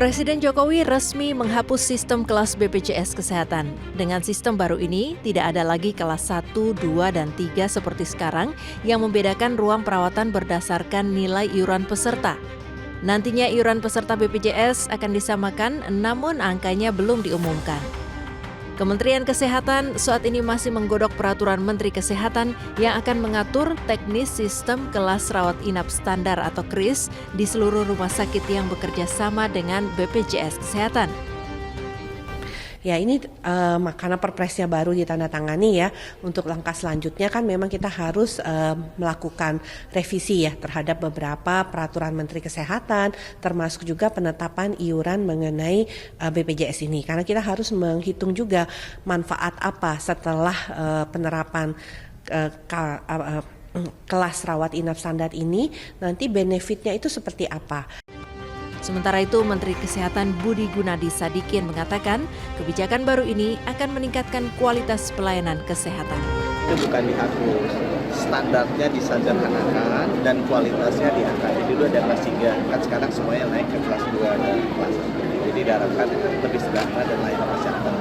Presiden Jokowi resmi menghapus sistem kelas BPJS Kesehatan. Dengan sistem baru ini, tidak ada lagi kelas 1, 2, dan 3 seperti sekarang yang membedakan ruang perawatan berdasarkan nilai iuran peserta. Nantinya iuran peserta BPJS akan disamakan, namun angkanya belum diumumkan. Kementerian Kesehatan saat ini masih menggodok peraturan Menteri Kesehatan yang akan mengatur teknis sistem kelas rawat inap standar atau KRIS di seluruh rumah sakit yang bekerja sama dengan BPJS Kesehatan. Ya ini karena perpresnya baru ditandatangani ya, untuk langkah selanjutnya kan memang kita harus melakukan revisi ya terhadap beberapa peraturan Menteri Kesehatan, termasuk juga penetapan iuran mengenai BPJS ini. Karena kita harus menghitung juga manfaat apa setelah penerapan kelas rawat inap standar ini, nanti benefitnya itu seperti apa. Sementara itu, Menteri Kesehatan Budi Gunadi Sadikin mengatakan kebijakan baru ini akan meningkatkan kualitas pelayanan kesehatan. Itu bukan dihapus, standarnya disederhanakan dan kualitasnya diangkat. Jadi dulu ada kelas 3, kan sekarang semuanya naik ke kelas 2 dan kelas 1. Jadi diharapkan lebih sederhana dan layanan masyarakat.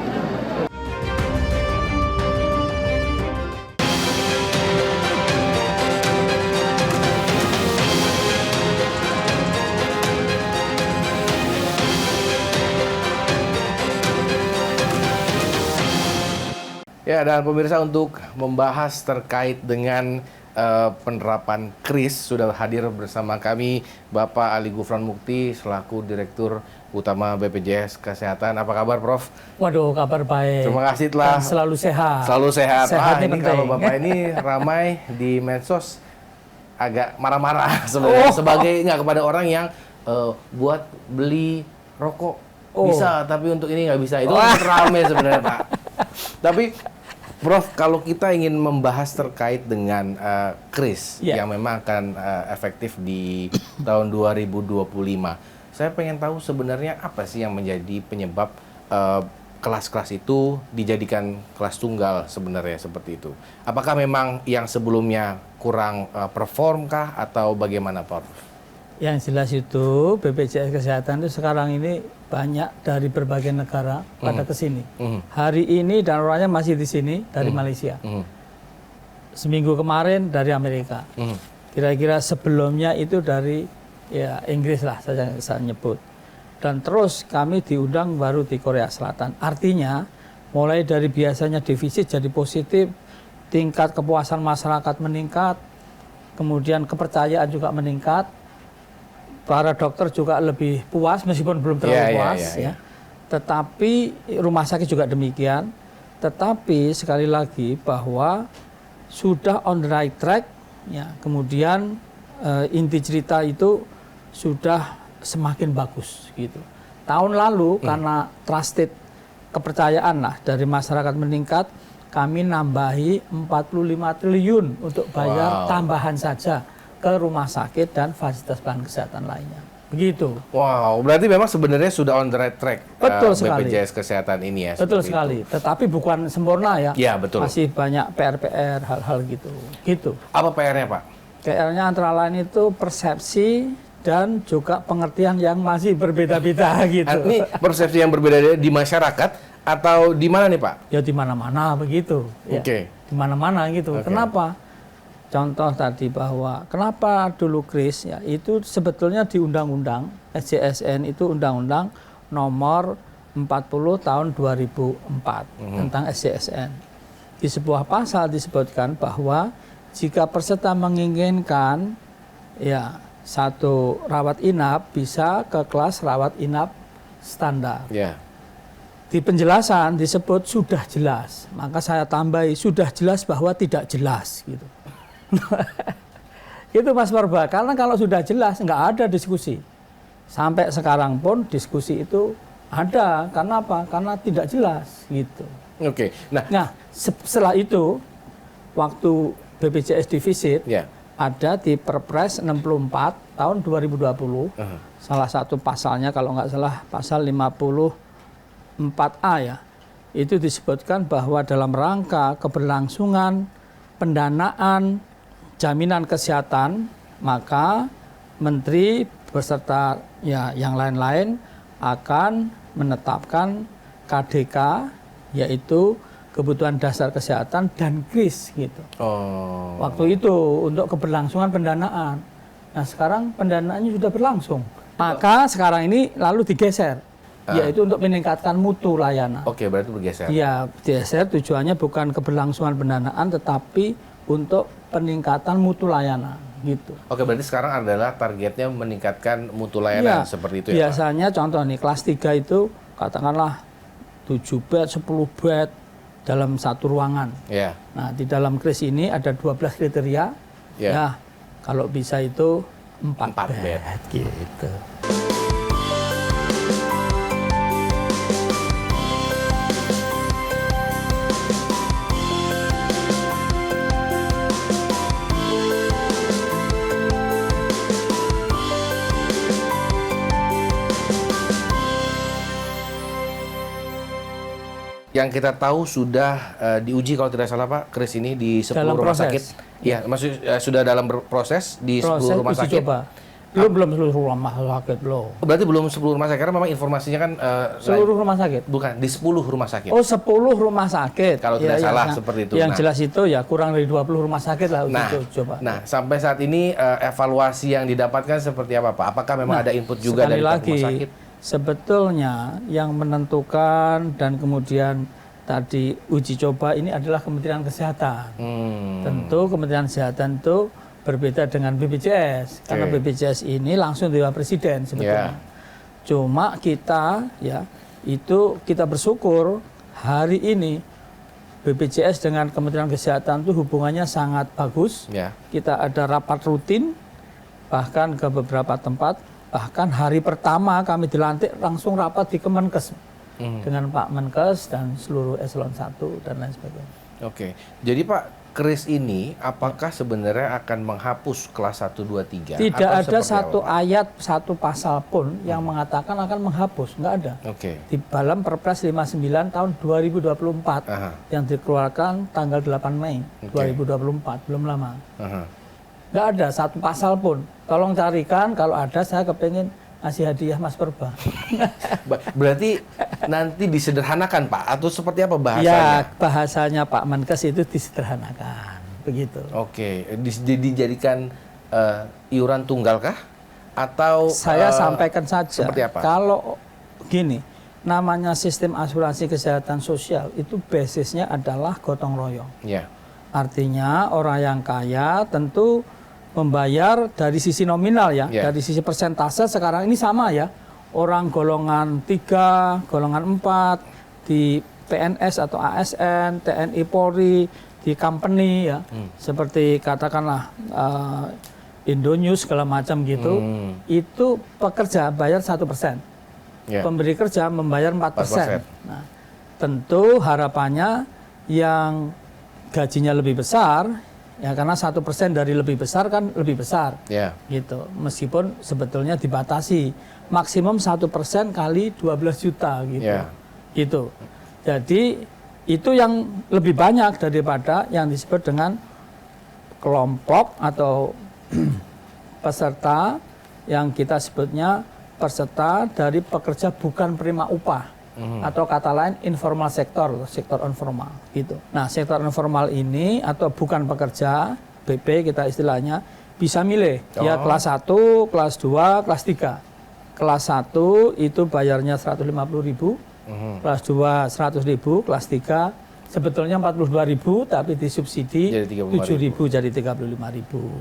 Ya, dan pemirsa, untuk membahas terkait dengan penerapan KRIS sudah hadir bersama kami Bapak Ali Gufron Mukti selaku Direktur Utama BPJS Kesehatan. Apa kabar, Prof? Waduh, kabar baik. Terima kasih telah selalu sehat. Selalu sehat. Sehat ini ini penting. kalau Bapak ini ramai di medsos agak marah-marah sebenarnya sebagai kepada orang yang buat beli rokok bisa, tapi untuk ini nggak bisa. Itu ramai sebenarnya, Pak. Tapi Prof, kalau kita ingin membahas terkait dengan KRIS yang memang akan efektif di tahun 2025, saya pengen tahu sebenarnya apa sih yang menjadi penyebab kelas-kelas itu dijadikan kelas tunggal sebenarnya seperti itu. Apakah memang yang sebelumnya kurang perform kah atau bagaimana, Prof? Yang jelas itu BPJS Kesehatan itu sekarang ini banyak dari berbagai negara pada kesini. Hari ini dan orangnya masih di sini dari Malaysia. Seminggu kemarin dari Amerika. Kira-kira sebelumnya itu dari Inggris lah saya nyebut. Dan terus kami diundang baru di Korea Selatan. Artinya mulai dari biasanya defisit jadi positif, tingkat kepuasan masyarakat meningkat, kemudian kepercayaan juga meningkat. Para dokter juga lebih puas meskipun belum terlalu puas ya. Tetapi rumah sakit juga demikian. Tetapi sekali lagi bahwa sudah on the right track ya. Kemudian inti cerita itu sudah semakin bagus gitu. Tahun lalu karena trusted kepercayaan lah dari masyarakat meningkat, kami nambahi 45 triliun untuk bayar tambahan saja ke rumah sakit dan fasilitas pelayanan kesehatan lainnya. Begitu. Wow, berarti memang sebenarnya sudah on the right track. Betul sekali. BPJS Kesehatan ini ya. Betul sekali. Tetapi bukan sempurna ya. Iya, betul. Masih banyak PR-PR, hal-hal gitu. Gitu. Apa PR-nya, Pak? PR-nya antara lain itu persepsi dan juga pengertian yang masih berbeda-beda gitu. Ini persepsi yang berbeda di masyarakat atau di mana nih, Pak? Ya di mana-mana begitu. Oke. Di mana-mana gitu. Kenapa? Contoh tadi bahwa kenapa dulu KRIS ya itu sebetulnya di undang-undang SJSN itu undang-undang nomor 40 tahun 2004 tentang SJSN. Di sebuah pasal disebutkan bahwa jika peserta menginginkan ya satu rawat inap bisa ke kelas rawat inap standar. Di penjelasan disebut sudah jelas, maka saya tambahi sudah jelas bahwa tidak jelas gitu. Itu Mas Marba, karena kalau sudah jelas nggak ada diskusi. Sampai sekarang pun diskusi itu ada, karena apa? Karena tidak jelas gitu. Nah, setelah itu waktu BPJS defisit ada di Perpres 64 tahun 2020. Salah satu pasalnya kalau nggak salah pasal 54A ya. Itu disebutkan bahwa dalam rangka keberlangsungan pendanaan jaminan kesehatan, maka Menteri beserta ya yang lain-lain akan menetapkan KDK, yaitu kebutuhan dasar kesehatan dan KRIS gitu. Waktu itu untuk keberlangsungan pendanaan. Nah sekarang pendanaannya sudah berlangsung. Maka sekarang ini lalu digeser, yaitu untuk meningkatkan mutu layanan. Oke, berarti bergeser. Iya, geser tujuannya bukan keberlangsungan pendanaan, tetapi untuk peningkatan mutu layanan gitu. Oke, berarti sekarang adalah targetnya meningkatkan mutu layanan seperti itu ya, Pak? Biasanya contoh nih, kelas 3 itu katakanlah 7 bed, 10 bed dalam satu ruangan. Iya. Nah, di dalam KRIS ini ada 12 kriteria. Iya. Ya, kalau bisa itu 4 4 bed. Gitu. Yang kita tahu sudah diuji kalau tidak salah Pak, KRIS ini di 10 Dalam rumah proses. sakit. Iya, maksud sudah dalam proses di 10 rumah uji sakit. coba. Belum seluruh rumah sakit belum. Berarti belum 10 rumah sakit karena memang informasinya kan Seluruh rumah sakit. bukan di 10 rumah sakit. Oh, 10 rumah sakit. Kalau tidak salah seperti itu. Yang Nah. jelas itu ya kurang dari 20 rumah sakit lah uji coba. Nah, sampai saat ini evaluasi yang didapatkan seperti apa Pak? Apakah memang ada input juga sekali dari lagi, rumah sakit? sebetulnya yang menentukan dan kemudian tadi uji coba ini adalah Kementerian Kesehatan. Tentu Kementerian Kesehatan itu berbeda dengan BPJS karena BPJS ini langsung di bawah Presiden sebetulnya. Cuma kita ya itu kita bersyukur hari ini BPJS dengan Kementerian Kesehatan itu hubungannya sangat bagus. Ya. Kita ada rapat rutin bahkan ke beberapa tempat. Bahkan hari pertama kami dilantik langsung rapat di Kemenkes dengan Pak Menkes dan seluruh eselon 1 dan lain sebagainya. Oke. Jadi Pak, KRIS ini apakah sebenarnya akan menghapus kelas 1, 2, 3? Tidak Atau ada seperti satu apa, Pak? ayat, satu pasal pun yang mengatakan akan menghapus, nggak ada. Oke. Di dalam Perpres 59 tahun 2024 Aha. yang dikeluarkan tanggal 8 Mei 2024, belum lama. Aha. Nggak ada satu pasal pun. Tolong carikan, kalau ada saya kepengen ngasih hadiah Mas Perba. Berarti nanti disederhanakan Pak atau seperti apa Ya, bahasanya? bahasanya Pak Menkes itu disederhanakan, begitu. Oke, dijadikan iuran tunggal kah? Atau Saya sampaikan saja, seperti apa? kalau gini, namanya sistem asuransi kesehatan sosial itu basisnya adalah gotong royong. Ya. Artinya orang yang kaya tentu membayar dari sisi nominal ya, dari sisi persentase sekarang ini sama ya. Orang golongan 3, golongan 4 di PNS atau ASN, TNI Polri, di company ya. Seperti katakanlah Indonews segala macam gitu. Itu pekerja bayar 1%. Pemberi kerja membayar 4%. Nah, tentu harapannya yang gajinya lebih besar ya karena 1% dari lebih besar kan lebih besar, gitu. Meskipun sebetulnya dibatasi maksimum 1% kali 12 juta gitu, gitu. Jadi itu yang lebih banyak daripada yang disebut dengan kelompok atau peserta yang kita sebutnya peserta dari pekerja bukan penerima upah. Atau kata lain informal sektor informal gitu. Nah, sektor informal ini atau bukan pekerja, BP kita istilahnya bisa milih ya kelas 1, kelas 2, kelas 3. Kelas 1 itu bayarnya 150.000, kelas 2 100.000, kelas 3 sebetulnya 42.000 tapi disubsidi 7.000 jadi 35.000.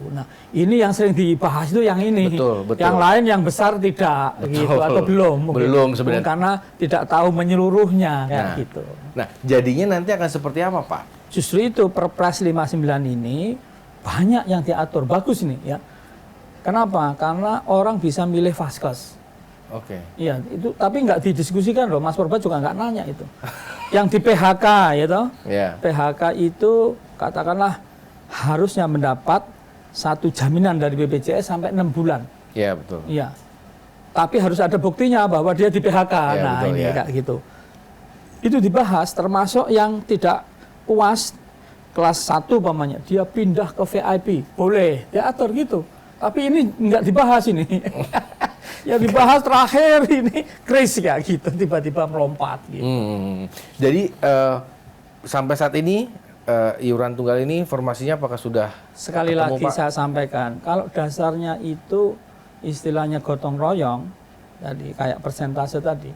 Nah, ini yang sering dibahas itu yang ini. Betul. Yang lain yang besar tidak gitu atau belum. Belum sebenarnya. Karena tidak tahu menyeluruhnya ya gitu. Nah, jadinya nanti akan seperti apa, Pak? Justru itu Perpres 59 ini banyak yang diatur. Bagus nih ya. Kenapa? Karena orang bisa milih vaskes. Oke. Iya, itu tapi nggak didiskusikan loh. Mas Purba juga nggak nanya itu. Yang di PHK ya toh. PHK itu katakanlah harusnya mendapat satu jaminan dari BPJS sampai 6 bulan. Iya, betul. Iya. Tapi harus ada buktinya bahwa dia di PHK. Ya, nah, betul, ini kayak gitu. Itu dibahas termasuk yang tidak puas kelas 1 umpamanya, dia pindah ke VIP. Boleh, diatur gitu. Tapi ini nggak dibahas ini. Yang dibahas terakhir ini kris ya gitu, tiba-tiba melompat gitu. Jadi sampai saat ini iuran tunggal ini informasinya apakah sudah Sekali ketemu, lagi Pak? saya sampaikan, kalau dasarnya itu istilahnya gotong royong, tadi kayak persentase tadi,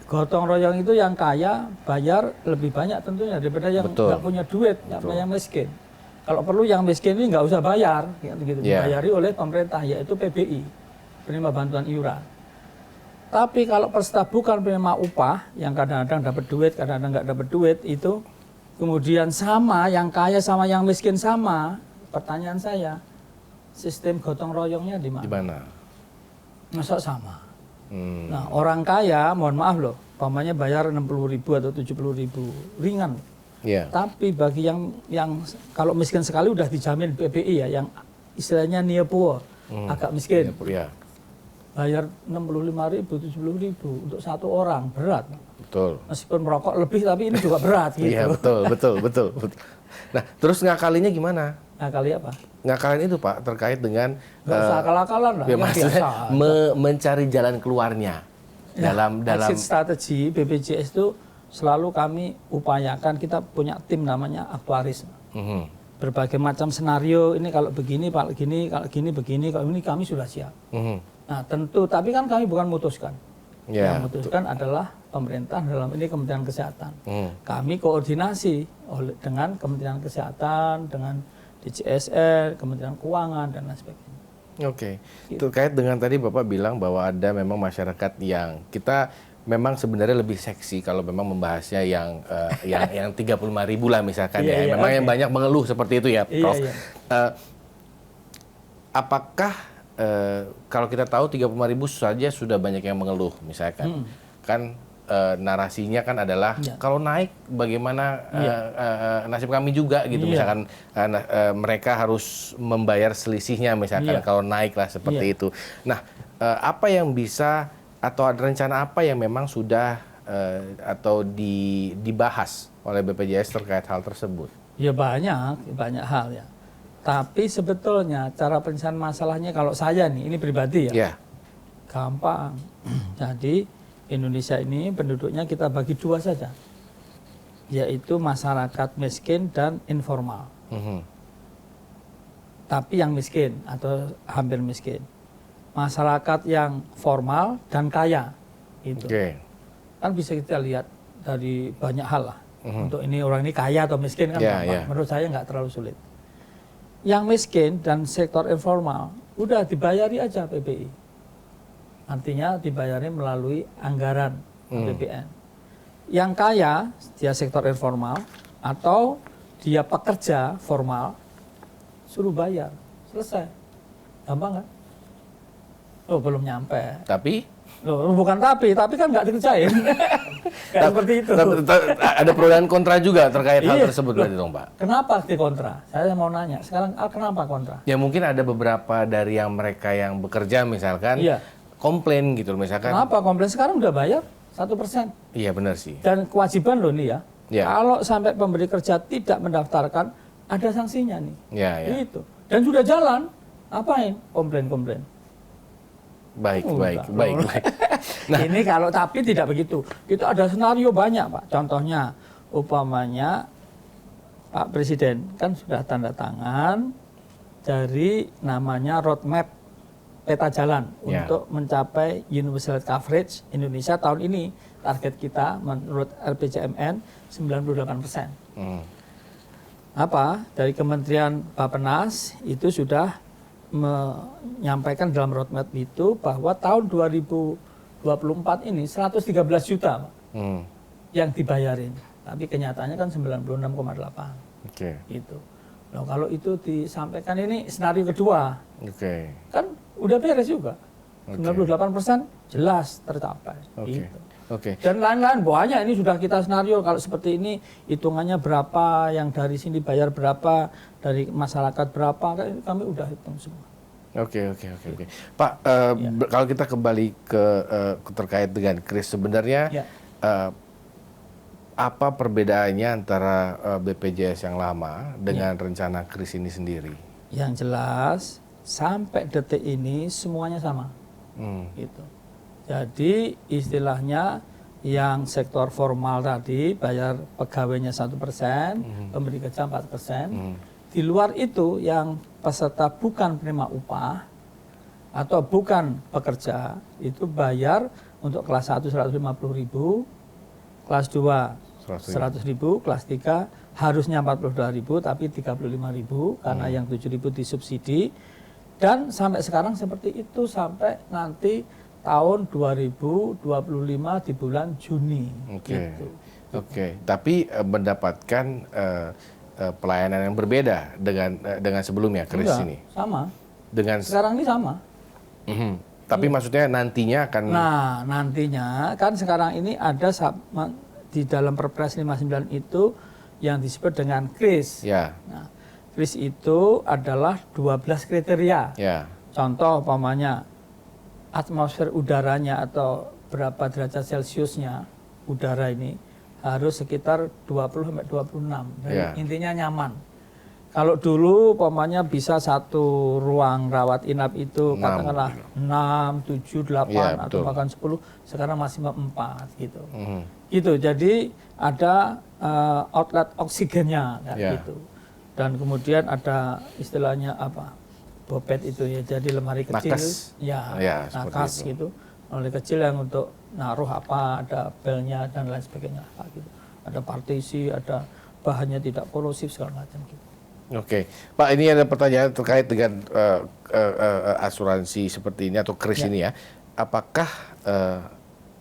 gotong royong itu yang kaya bayar lebih banyak tentunya daripada yang Betul. nggak punya duit, yang miskin. Kalau perlu yang miskin ini nggak usah bayar, gitu, Yeah. dibayari oleh pemerintah, yaitu PBI, penerima bantuan iuran. Tapi kalau peserta bukan penerima upah, yang kadang-kadang dapat duit, kadang-kadang nggak dapat duit, itu kemudian sama, yang kaya sama yang miskin sama. Pertanyaan saya, sistem gotong royongnya di mana? Di mana? Masa sama? Nah, orang kaya, mohon maaf loh, umpamanya bayar 60.000 atau 70.000, ringan. Iya. Tapi bagi yang kalau miskin sekali udah dijamin PBI ya, yang istilahnya near poor, agak miskin. Iya. Bayar 65.000, 70.000 untuk satu orang, berat. Betul. Meskipun merokok lebih, tapi ini juga berat gitu. Iya, betul. Nah, terus ngakalinya gimana? Nah, kali apa? Ngakalin itu, Pak, terkait dengan Nggak usah akal-akalan lah, ya, yang maksudnya biasa. mencari jalan keluarnya Ya, dalam exit strategi BPJS itu selalu kami upayakan, kita punya tim namanya aktuaris. Mhm. Berbagai macam senario, ini kalau begini, kalau gini, begini, kalau ini kami sudah siap. Mhm. Nah tentu, tapi kan kami bukan memutuskan. Ya. Yang memutuskan adalah pemerintah, dalam ini Kementerian Kesehatan. Kami koordinasi dengan Kementerian Kesehatan, dengan DJSN, Kementerian Keuangan, dan lain sebagainya. Oke. Terkait dengan tadi Bapak bilang bahwa ada memang masyarakat yang kita memang sebenarnya lebih seksi kalau memang membahasnya yang 35.000 lah misalkan Iya, ya. iya, Memang oke. yang banyak mengeluh seperti itu ya, Iya, Prof. iya. Apakah kalau kita tahu 35.000 saja sudah banyak yang mengeluh misalkan. Kan narasinya kan adalah Iya. kalau naik bagaimana nasib kami juga gitu. Iya. Misalkan mereka harus membayar selisihnya misalkan Iya. kalau naik lah seperti Iya. itu. Nah, apa yang bisa atau ada rencana apa yang memang sudah atau dibahas oleh BPJS terkait hal tersebut? Ya banyak hal ya. Tapi sebetulnya cara penyelesaian masalahnya kalau saya nih, ini pribadi ya, Ya. gampang. Jadi Indonesia ini penduduknya kita bagi dua saja, yaitu masyarakat miskin dan informal. Mhm. Tapi yang miskin atau hampir miskin, masyarakat yang formal dan kaya, itu Oke. kan bisa kita lihat dari banyak hal lah. Untuk ini orang ini kaya atau miskin kan, Ya, gampang. ya. Menurut saya nggak terlalu sulit. Yang miskin dan sektor informal udah dibayari aja PBI. Artinya dibayari melalui anggaran APBN. Yang kaya dia sektor informal atau dia pekerja formal suruh bayar, selesai. Gampang kan? Oh belum nyampe. Tapi Loh, bukan tapi kan nggak dikerjain. Kayak seperti itu. ada pro dan kontra juga terkait hal Iya. tersebut berarti dong, Pak. Kenapa di kontra? Saya mau nanya. Sekarang kenapa kontra? Ya mungkin ada beberapa dari yang mereka yang bekerja misalkan Iya. komplain gitu misalkan. Kenapa komplain sekarang udah bayar 1%? Iya benar sih. Dan kewajiban loh nih ya. Ya. Kalau sampai pemberi kerja tidak mendaftarkan, ada sanksinya nih. Ya, ya. Itu. Dan sudah jalan, apain? Komplain. Baik. Oh, enggak. Nah, Ini kalau tapi tidak begitu. Itu ada senario banyak, Pak. Contohnya, umpamanya Pak Presiden kan sudah tanda tangan dari namanya roadmap peta jalan Ya. untuk mencapai universal coverage Indonesia tahun ini. Target kita menurut RPJMN 98%. Apa? Dari Kementerian Bappenas itu sudah menyampaikan dalam roadmap itu bahwa tahun 2024 ini 113 juta Pak, yang dibayarin. Tapi kenyataannya kan 96,8 Oke. gitu. Nah, kalau itu disampaikan ini senario kedua, Oke. kan udah beres juga. Oke. 98% jelas tercapai. Oke. Gitu. Oke. Dan lain-lain banyak ini sudah kita senario kalau seperti ini hitungannya berapa, yang dari sini bayar berapa, dari masyarakat berapa, kami udah hitung semua. Oke. Pak, kalau kita kembali ke terkait dengan kris sebenarnya Ya. apa perbedaannya antara BPJS yang lama dengan rencana kris ini sendiri? Yang jelas sampai detik ini semuanya sama. Gitu. Jadi istilahnya yang sektor formal tadi bayar pegawainya 1%, pemberi kerja 4%. Di luar itu yang peserta bukan penerima upah atau bukan pekerja itu bayar untuk kelas 1 150.000, kelas 2 100.000, kelas 3 harusnya 42.000 tapi 35.000 karena yang 7.000 disubsidi, dan sampai sekarang seperti itu sampai nanti tahun 2025 di bulan Juni. Gitu. Oke. Tapi mendapatkan pelayanan yang berbeda dengan sebelumnya Kris ini. Sama. Dengan sekarang ini sama. Tapi maksudnya nantinya akan. Nah, nantinya kan sekarang ini ada di dalam Perpres 59 itu yang disebut dengan KRIS. Ya. Nah, KRIS itu adalah 12 kriteria. Ya. Contoh umpamanya atmosfer udaranya atau berapa derajat Celciusnya udara ini harus sekitar 20-26. Jadi intinya nyaman. Kalau dulu umpamanya bisa satu ruang rawat inap itu katakanlah 6, 7, 8 atau bahkan 10, sekarang masih 4 gitu. Gitu. Jadi ada outlet oksigennya gitu. Dan kemudian ada istilahnya apa? Bobet itu ya, jadi lemari kecil, nakas. Nakas gitu, lemari kecil yang untuk naruh apa, ada belnya dan lain sebagainya, gitu. Ada partisi, ada bahannya tidak korosif segala macam gitu. Oke, Pak, ini ada pertanyaan terkait dengan asuransi seperti ini atau KRIS ini ya. Apakah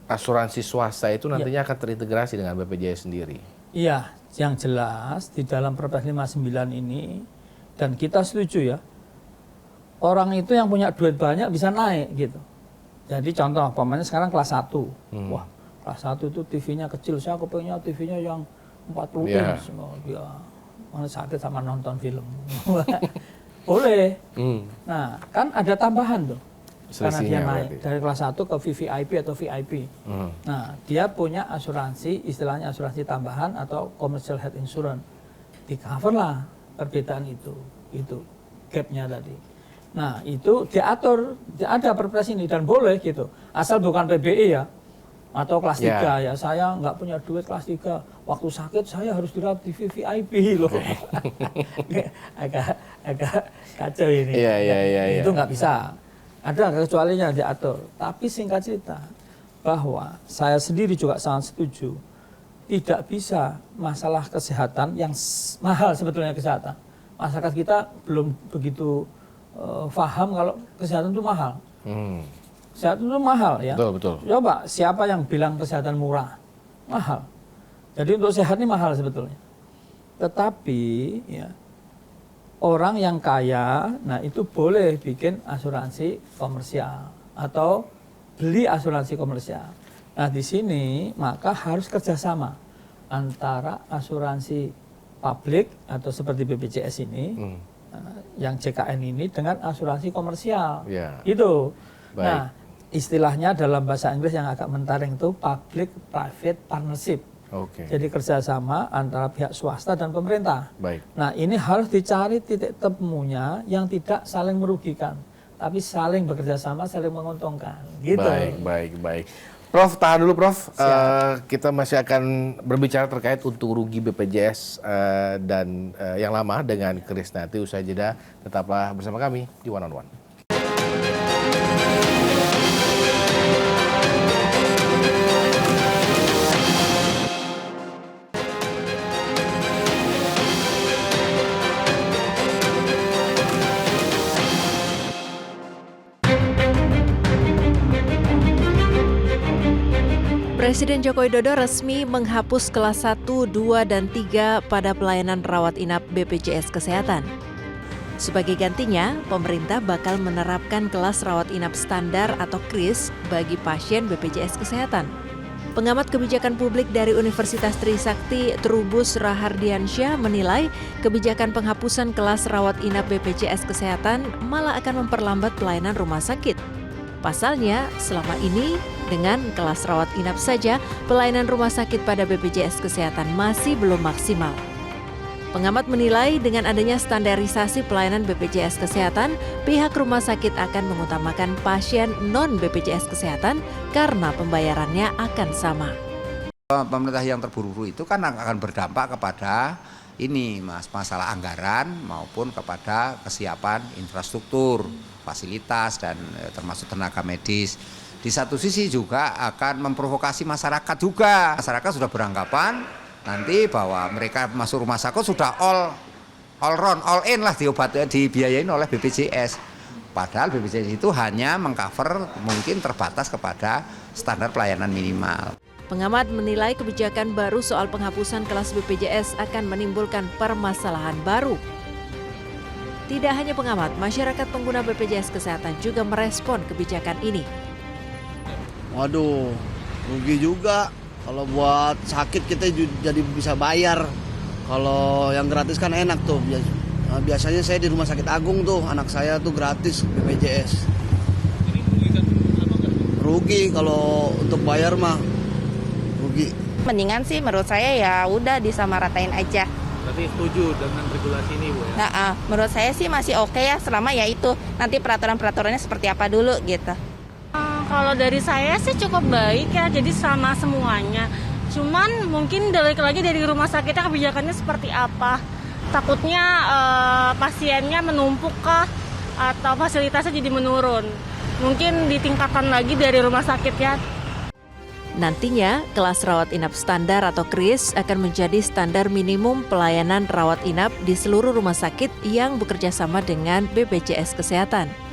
asuransi swasta itu nantinya akan terintegrasi dengan BPJS sendiri? Iya, yang jelas di dalam Perpres 59 ini, dan kita setuju ya, orang itu yang punya duit banyak bisa naik gitu. Jadi contoh, umpamanya sekarang kelas 1. Wah, kelas 1 itu TV-nya kecil. Saya kepengennya TV-nya yang 40 inch. Ya, mana sakit sama nonton film. Boleh. Nah, kan ada tambahan tuh. Karena dia naik dari kelas 1 ke VVIP atau VIP. Nah, dia punya asuransi, istilahnya asuransi tambahan atau commercial health insurance. Di-cover lah perbedaan itu. Itu gap-nya tadi. Nah, itu diatur, ada Perpres ini dan boleh gitu. Asal bukan PBI ya. Atau kelas 3 ya. Saya nggak punya duit kelas 3. Waktu sakit saya harus dirawat di VVIP loh. agak kacau ini. Itu nggak bisa. Ada kecualinya diatur. Tapi singkat cerita, bahwa saya sendiri juga sangat setuju. Tidak bisa masalah kesehatan yang mahal sebetulnya kesehatan. Masyarakat kita belum begitu paham kalau kesehatan itu mahal. Kesehatan itu mahal ya. Betul. Coba siapa yang bilang kesehatan murah? Mahal. Jadi untuk sehat ini mahal sebetulnya. Tetapi ya, orang yang kaya, nah itu boleh bikin asuransi komersial atau beli asuransi komersial. Nah di sini maka harus kerjasama antara asuransi publik atau seperti BPJS ini, yang JKN ini dengan asuransi komersial, gitu. Baik. Nah, istilahnya dalam bahasa Inggris yang agak mentareng itu public-private partnership. Jadi kerjasama antara pihak swasta dan pemerintah. Baik. Nah, ini harus dicari titik temunya yang tidak saling merugikan, tapi saling bekerja sama, saling menguntungkan. Gitu. Baik. Prof, tahan dulu Prof. Kita masih akan berbicara terkait untung rugi BPJS dan yang lama dengan KRIS nanti usai jeda. Tetaplah bersama kami di One on One. Presiden Joko Widodo resmi menghapus kelas 1, 2, dan 3 pada pelayanan rawat inap BPJS Kesehatan. Sebagai gantinya, pemerintah bakal menerapkan kelas rawat inap standar atau KRIS bagi pasien BPJS Kesehatan. Pengamat kebijakan publik dari Universitas Trisakti, Trubus Rahardiansyah menilai kebijakan penghapusan kelas rawat inap BPJS Kesehatan malah akan memperlambat pelayanan rumah sakit. Pasalnya, selama ini dengan kelas rawat inap saja, pelayanan rumah sakit pada BPJS Kesehatan masih belum maksimal. Pengamat menilai dengan adanya standarisasi pelayanan BPJS Kesehatan, pihak rumah sakit akan mengutamakan pasien non-BPJS Kesehatan karena pembayarannya akan sama. Pemerintah yang terburu-buru itu kan akan berdampak kepada ini Mas, masalah anggaran maupun kepada kesiapan infrastruktur, fasilitas dan termasuk tenaga medis. Di satu sisi juga akan memprovokasi masyarakat juga. Masyarakat sudah beranggapan nanti bahwa mereka masuk rumah sakit sudah all round, all in lah dibiayain oleh BPJS. Padahal BPJS itu hanya mengcover mungkin terbatas kepada standar pelayanan minimal. Pengamat menilai kebijakan baru soal penghapusan kelas BPJS akan menimbulkan permasalahan baru. Tidak hanya pengamat, masyarakat pengguna BPJS Kesehatan juga merespon kebijakan ini. Waduh, rugi juga. Kalau buat sakit kita jadi bisa bayar. Kalau yang gratis kan enak tuh. Biasanya saya di Rumah Sakit Agung tuh, anak saya tuh gratis BPJS. Rugi kalau untuk bayar mah. Rugi. Mendingan sih menurut saya ya udah disamaratain aja. Berarti setuju dengan regulasi ini, Bu ya? Menurut saya sih masih oke ya selama ya itu nanti peraturan-peraturannya seperti apa dulu gitu. Kalau dari saya sih cukup baik ya, jadi sama semuanya. Cuman mungkin lagi dari rumah sakitnya kebijakannya seperti apa. Takutnya pasiennya menumpuk kah atau fasilitasnya jadi menurun. Mungkin ditingkatkan lagi dari rumah sakitnya. Nantinya, kelas rawat inap standar atau KRIS akan menjadi standar minimum pelayanan rawat inap di seluruh rumah sakit yang bekerja sama dengan BPJS Kesehatan.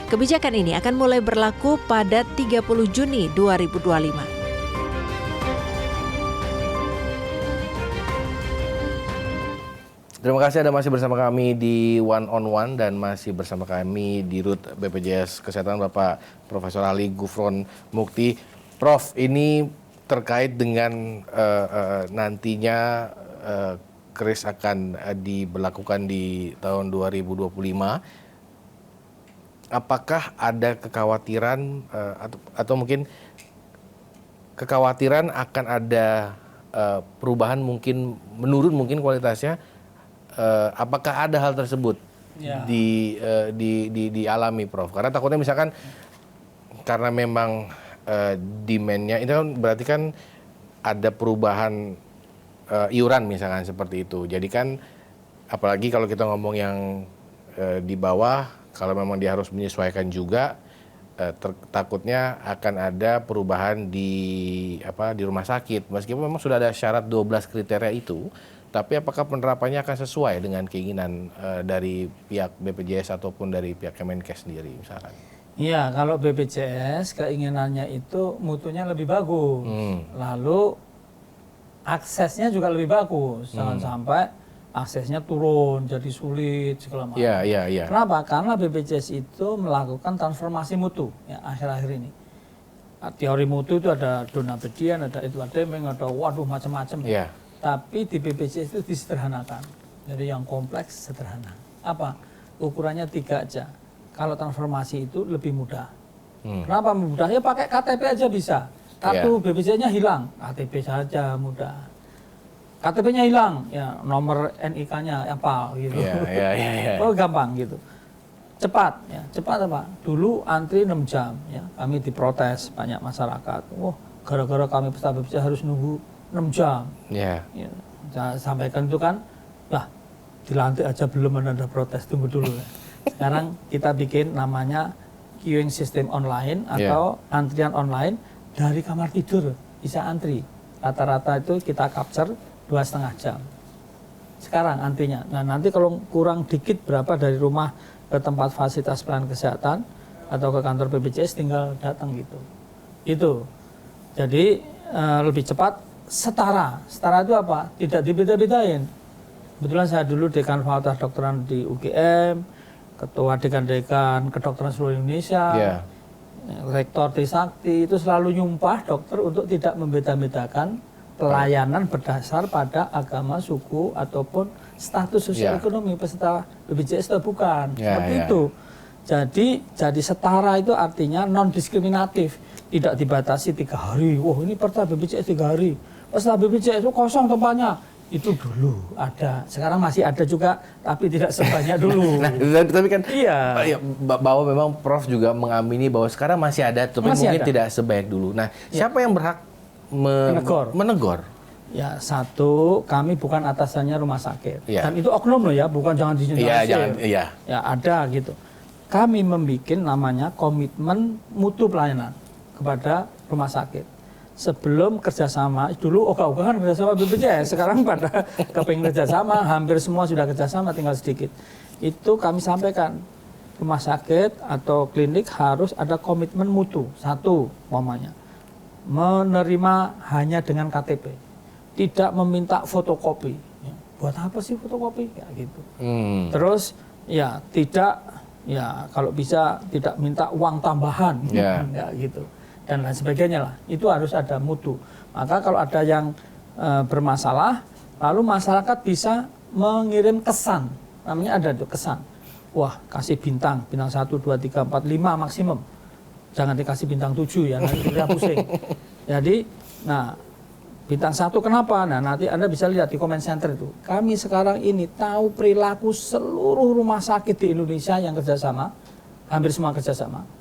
Kebijakan ini akan mulai berlaku pada 30 Juni 2025. Terima kasih Anda masih bersama kami di One on One dan masih bersama kami di Rut BPJS Kesehatan Bapak Profesor Ali Gufron Mukti. Prof, ini terkait dengan nantinya KRIS akan diberlakukan di tahun 2025. Apakah ada kekhawatiran atau mungkin kekhawatiran akan ada perubahan mungkin menurun mungkin kualitasnya? Apakah ada hal tersebut dialami, Prof? Karena takutnya misalkan karena memang demand-nya itu kan berarti kan ada perubahan iuran misalkan seperti itu. Jadi kan apalagi kalau kita ngomong yang di bawah, kalau memang dia harus menyesuaikan juga, takutnya akan ada perubahan di rumah sakit. Meskipun memang sudah ada syarat 12 kriteria itu, tapi apakah penerapannya akan sesuai dengan keinginan dari pihak BPJS ataupun dari pihak Kemenkes sendiri misalkan? Iya, kalau BPJS keinginannya itu mutunya lebih bagus, lalu aksesnya juga lebih bagus, jangan sampai aksesnya turun jadi sulit segala macam. Iya. Kenapa? Karena BPJS itu melakukan transformasi mutu ya akhir-akhir ini. Teori mutu itu ada Donabedian, ada Edward Deming, ada macam-macam. Iya. Tapi di BPJS itu disederhanakan, jadi yang kompleks sederhana. Apa? Ukurannya 3 aja. Kalau transformasi itu lebih mudah. Kenapa mudah? Ya pakai KTP aja bisa. Kartu BPJS-nya hilang, KTP saja mudah. KTP-nya hilang, ya nomor NIK-nya apa gitu. Oh gampang gitu. Cepat, ya cepat apa? Dulu antri 6 jam, ya kami diprotes banyak masyarakat. Gara-gara kami peserta BPJS harus nunggu 6 jam. Ya, saya sampaikan itu kan, dilantik aja belum ada protes, tunggu dulu. Sekarang kita bikin namanya queuing system online atau antrian online dari kamar tidur bisa antri. Rata-rata itu kita capture 2,5 jam. Sekarang antrinya. Nah nanti kalau kurang dikit berapa dari rumah ke tempat fasilitas pelayanan kesehatan atau ke kantor BPJS tinggal datang gitu. Itu. Jadi lebih cepat, setara. Setara itu apa? Tidak dibeda-bedain. Kebetulan saya dulu dekan fakultas kedokteran di UGM, ketua dekan-dekan kedokteran seluruh Indonesia, rektor Trisakti, itu selalu nyumpah dokter untuk tidak membeda-bedakan pelayanan berdasar pada agama, suku, ataupun status sosial ekonomi peserta BPJS itu bukan. Seperti itu. Jadi setara itu artinya non-diskriminatif. Tidak dibatasi 3 hari. Wah ini peserta BPJS 3 hari. Peserta BPJS itu kosong tempatnya. Itu dulu ada, sekarang masih ada juga, tapi tidak sebanyak dulu. Nah, tapi kan Iya. bahwa memang Prof juga mengamini bahwa sekarang masih ada, tapi Masih mungkin ada. tidak sebaik dulu. Nah, siapa yang berhak menegur? Ya, satu, kami bukan atasannya rumah sakit. Iya. Dan itu oknum loh ya, bukan jangan Iya, dijelaskan. jangan, iya. Ya, ada gitu. Kami membuat namanya komitmen mutu pelayanan kepada rumah sakit. Sebelum kerjasama, dulu ogah-ogahan kerjasama BPJS, sekarang pada kepingin kerjasama, hampir semua sudah kerjasama, tinggal sedikit. Itu kami sampaikan, rumah sakit atau klinik harus ada komitmen mutu. Satu, umpamanya, menerima hanya dengan KTP, tidak meminta fotokopi. Ya, buat apa sih fotokopi? Kayak gitu. Terus, ya tidak, ya kalau bisa tidak minta uang tambahan, Ya. ya gitu. Dan lain sebagainya lah, itu harus ada mutu. Maka kalau ada yang bermasalah, lalu masyarakat bisa mengirim kesan, namanya ada tuh kesan. Wah, kasih bintang 1, 2, 3, 4, 5 maksimum. Jangan dikasih bintang 7 ya, nanti kita pusing. Jadi, nah bintang 1 kenapa? Nah nanti Anda bisa lihat di comment center itu. Kami sekarang ini tahu perilaku seluruh rumah sakit di Indonesia yang kerjasama, hampir semua kerjasama.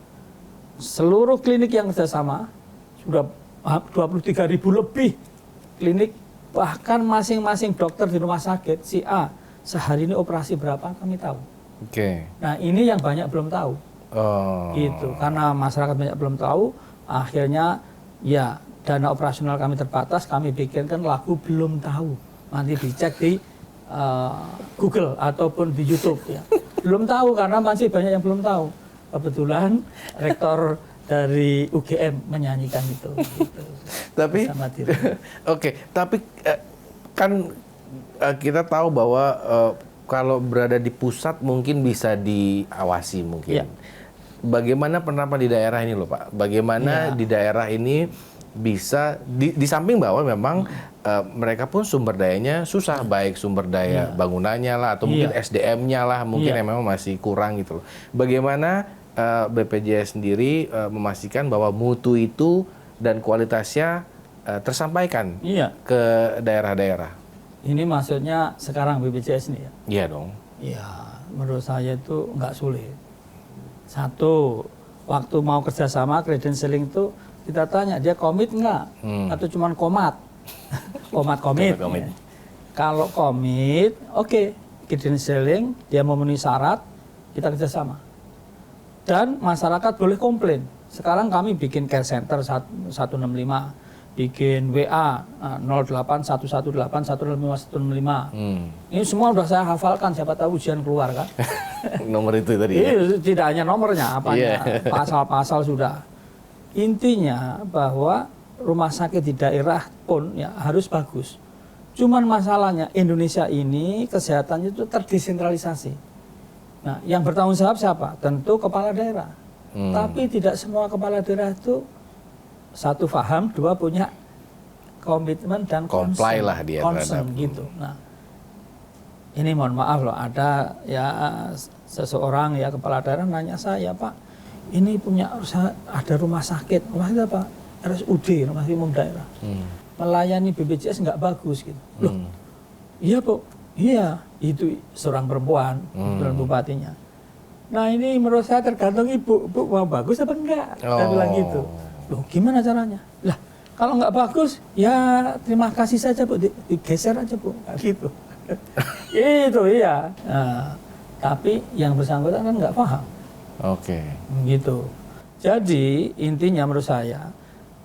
Seluruh klinik yang kerjasama sudah 23.000 lebih klinik, bahkan masing-masing dokter di rumah sakit si A sehari ini operasi berapa kami tahu. Oke. Nah ini yang banyak belum tahu. Gitu, karena masyarakat banyak belum tahu, akhirnya ya dana operasional kami terbatas, kami bikinkan lagu belum tahu. Nanti dicek di Google ataupun di YouTube ya. Belum tahu karena masih banyak yang belum tahu. Kebetulan rektor dari UGM menyanyikan itu. Gitu. Tapi, tapi kan kita tahu bahwa kalau berada di pusat mungkin bisa diawasi mungkin. Ya. Bagaimana penerapan di daerah ini loh Pak? Bagaimana di daerah ini bisa di samping bahwa memang mereka pun sumber dayanya susah, baik sumber daya bangunannya lah atau mungkin SDM-nya lah mungkin yang memang masih kurang gitu loh. Bagaimana BPJS sendiri memastikan bahwa mutu itu dan kualitasnya tersampaikan ke daerah-daerah? Ini maksudnya sekarang BPJS nih ya? Iya dong. Ya, menurut saya itu nggak sulit. Satu, waktu mau kerjasama credentialing itu kita tanya dia komit nggak atau cuman komat? komit. Ya. Kalau komit, oke, credentialing dia memenuhi syarat, kita kerjasama. Dan masyarakat boleh komplain. Sekarang kami bikin care center 165, bikin WA 08118155. Ini semua udah saya hafalkan, siapa tahu ujian keluar kan. Nomor itu tadi ya? Tidak hanya nomornya, apanya, pasal-pasal sudah. Intinya bahwa rumah sakit di daerah pun ya harus bagus. Cuman masalahnya Indonesia ini kesehatannya itu terdesentralisasi. Nah, yang bertanggung jawab siapa? Tentu kepala daerah. Tapi tidak semua kepala daerah itu satu paham, dua punya komitmen dan comply lah dia concern gitu. Nah, ini mohon maaf loh, ada ya seseorang ya kepala daerah nanya saya, Pak, ini punya ada rumah sakit apa? RSUD, rumah sakit umum daerah. Melayani BPJS nggak bagus gitu. Loh, iya Bu, iya. Itu seorang perempuan, dan bupatinya. Nah ini menurut saya tergantung ibu mau bagus apa enggak. Saya bilang gitu. Loh gimana caranya? Lah kalau nggak bagus, ya terima kasih saja Bu, digeser aja Bu, gitu. Itu iya. Nah, tapi yang bersangkutan kan nggak paham. Oke. Gitu. Jadi intinya menurut saya,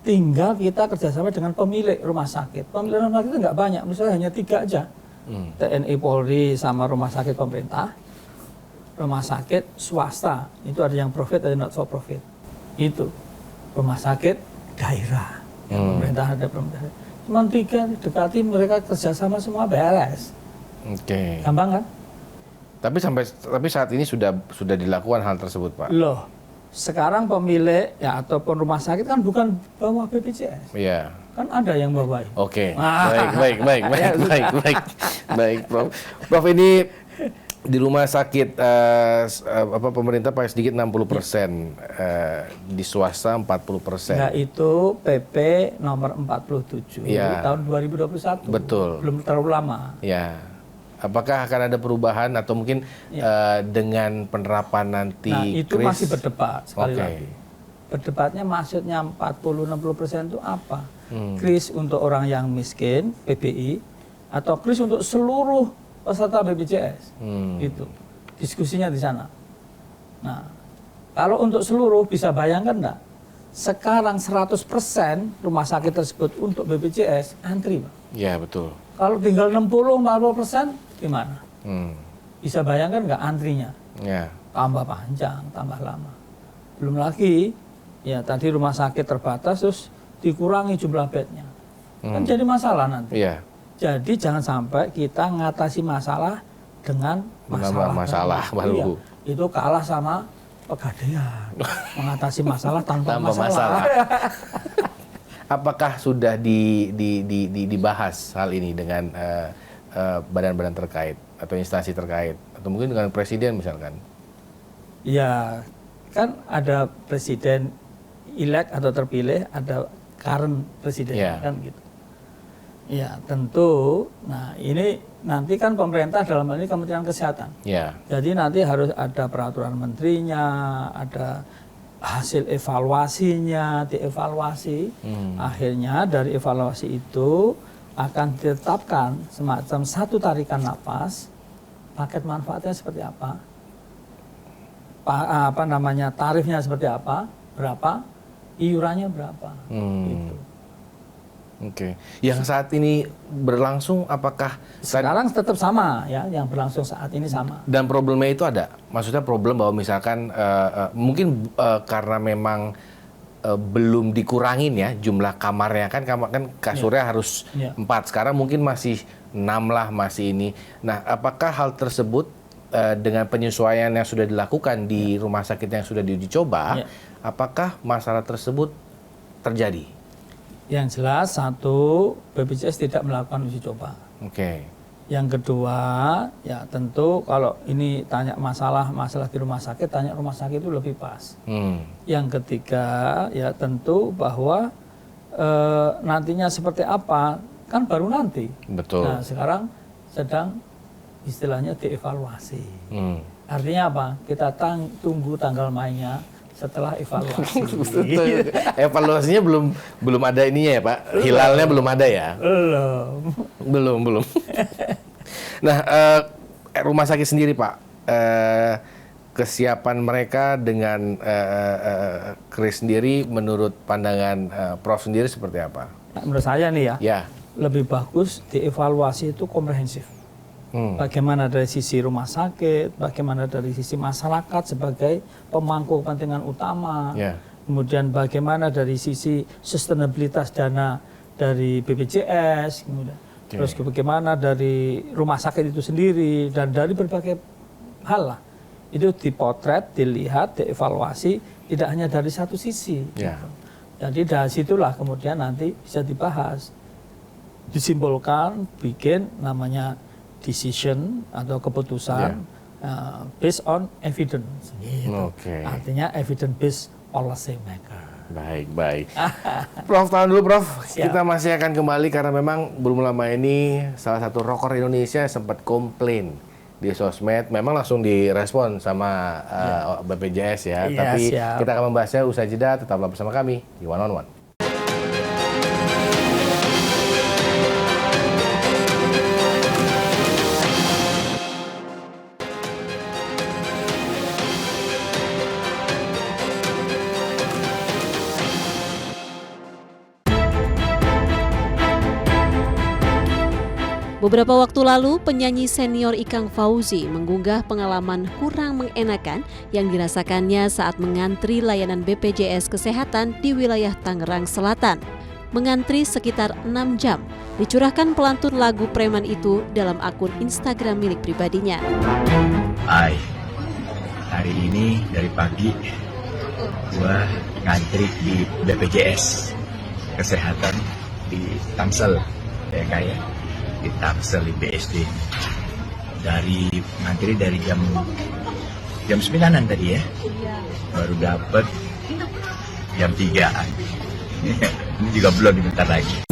tinggal kita kerjasama dengan pemilik rumah sakit. Pemilik rumah sakit itu nggak banyak, menurut saya hanya 3 aja. TNI Polri sama rumah sakit pemerintah, rumah sakit swasta itu ada yang profit ada yang not for profit. Itu rumah sakit daerah pemerintah ada pemerintah. Cuma 3 dekati mereka kerjasama semua beres. Oke. Gampang kan? Tapi saat ini sudah dilakukan hal tersebut Pak. Loh, sekarang pemilik ya ataupun rumah sakit kan bukan bawah BPJS. Iya. Kan ada yang bawahi. Oke. Baik, Prof. Prof ini Di rumah sakit pemerintah paling sedikit 60%, di swasta 40%. Ya itu PP nomor 47 Ya. tahun 2021. Betul. Belum terlalu lama. Ya. Apakah akan ada perubahan atau mungkin dengan penerapan nanti? Nah itu Kris? masih berdebat sekali Oke. lagi. Berdebatnya maksudnya 40-60% itu apa? Kris untuk orang yang miskin, PBI, atau kris untuk seluruh peserta BPJS, gitu. Diskusinya di sana. Nah, kalau untuk seluruh bisa bayangkan enggak? Sekarang 100% rumah sakit tersebut untuk BPJS antri, Pak. Ya betul. Kalau tinggal 60-40% gimana? Bisa bayangkan nggak antrinya? Ya. Tambah panjang, tambah lama. Belum lagi, ya tadi rumah sakit terbatas terus dikurangi jumlah bednya. Kan jadi masalah nanti. Iya. Jadi jangan sampai kita ngatasi masalah dengan Menambah masalah baru. Iya, itu kalah sama Pegadaian. Mengatasi masalah tanpa masalah. Apakah sudah dibahas hal ini dengan badan-badan terkait atau instansi terkait atau mungkin dengan presiden misalkan? Ya, kan ada presiden elect atau terpilih, ada current presiden kan gitu. Ya, tentu. Nah, ini nanti kan pemerintah dalam hal ini Kementerian Kesehatan. Ya. Jadi nanti harus ada peraturan menterinya, ada hasil evaluasinya, dievaluasi. Akhirnya dari evaluasi itu akan ditetapkan semacam satu tarikan napas, paket manfaatnya seperti apa, tarifnya seperti apa, berapa, iurannya berapa. Gitu. Oke. Yang saat ini berlangsung apakah sekarang tetap sama ya, yang berlangsung saat ini sama. Dan problemnya itu ada. Maksudnya problem bahwa misalkan mungkin karena memang belum dikurangin ya jumlah kamarnya kan kasurnya harus 4. Sekarang mungkin masih 6 lah masih ini. Nah, apakah hal tersebut dengan penyesuaian yang sudah dilakukan di rumah sakit yang sudah diuji coba, apakah masalah tersebut terjadi? Yang jelas satu, BPJS tidak melakukan uji coba. Oke. Yang kedua, ya tentu kalau ini tanya masalah di rumah sakit, tanya rumah sakit itu lebih pas. Yang ketiga, ya tentu bahwa nantinya seperti apa kan baru nanti. Betul. Nah sekarang sedang istilahnya dievaluasi. Artinya apa? Kita tunggu tanggal mainnya setelah evaluasi. Evaluasinya belum ada ininya ya Pak? Hilalnya belum ada ya? Belum. Nah, rumah sakit sendiri Pak, kesiapan mereka dengan Kris sendiri menurut pandangan Prof sendiri seperti apa? Menurut saya nih ya, lebih bagus dievaluasi itu komprehensif. Bagaimana dari sisi rumah sakit, bagaimana dari sisi masyarakat sebagai pemangku kepentingan utama, kemudian bagaimana dari sisi sustainabilitas dana dari BPJS, kemudian terus bagaimana dari rumah sakit itu sendiri dan dari berbagai hal lah. Itu dipotret, dilihat, dievaluasi, tidak hanya dari satu sisi. Gitu. Jadi dari situlah kemudian nanti bisa dibahas, disimpulkan, bikin namanya decision atau keputusan based on evidence. Gitu. Artinya evidence based policy maker. Baik. Prof, tahan dulu Prof. Kita masih akan kembali karena memang belum lama ini salah satu rocker Indonesia sempat komplain di sosmed. Memang langsung direspon sama BPJS ya. Tapi kita akan membahasnya usai jeda. Tetaplah bersama kami di One on One. Beberapa waktu lalu, penyanyi senior Ikang Fauzi mengunggah pengalaman kurang mengenakan yang dirasakannya saat mengantri layanan BPJS Kesehatan di wilayah Tangerang Selatan. Mengantri sekitar 6 jam, dicurahkan pelantun lagu preman itu dalam akun Instagram milik pribadinya. Hai, hari ini dari pagi gua ngantri di BPJS Kesehatan di Tangsel, ya kayak di Tangsel di BSD. ngantri dari jam 9-an tadi ya. Baru dapat jam 3-an. Ini juga belum dibentar lagi.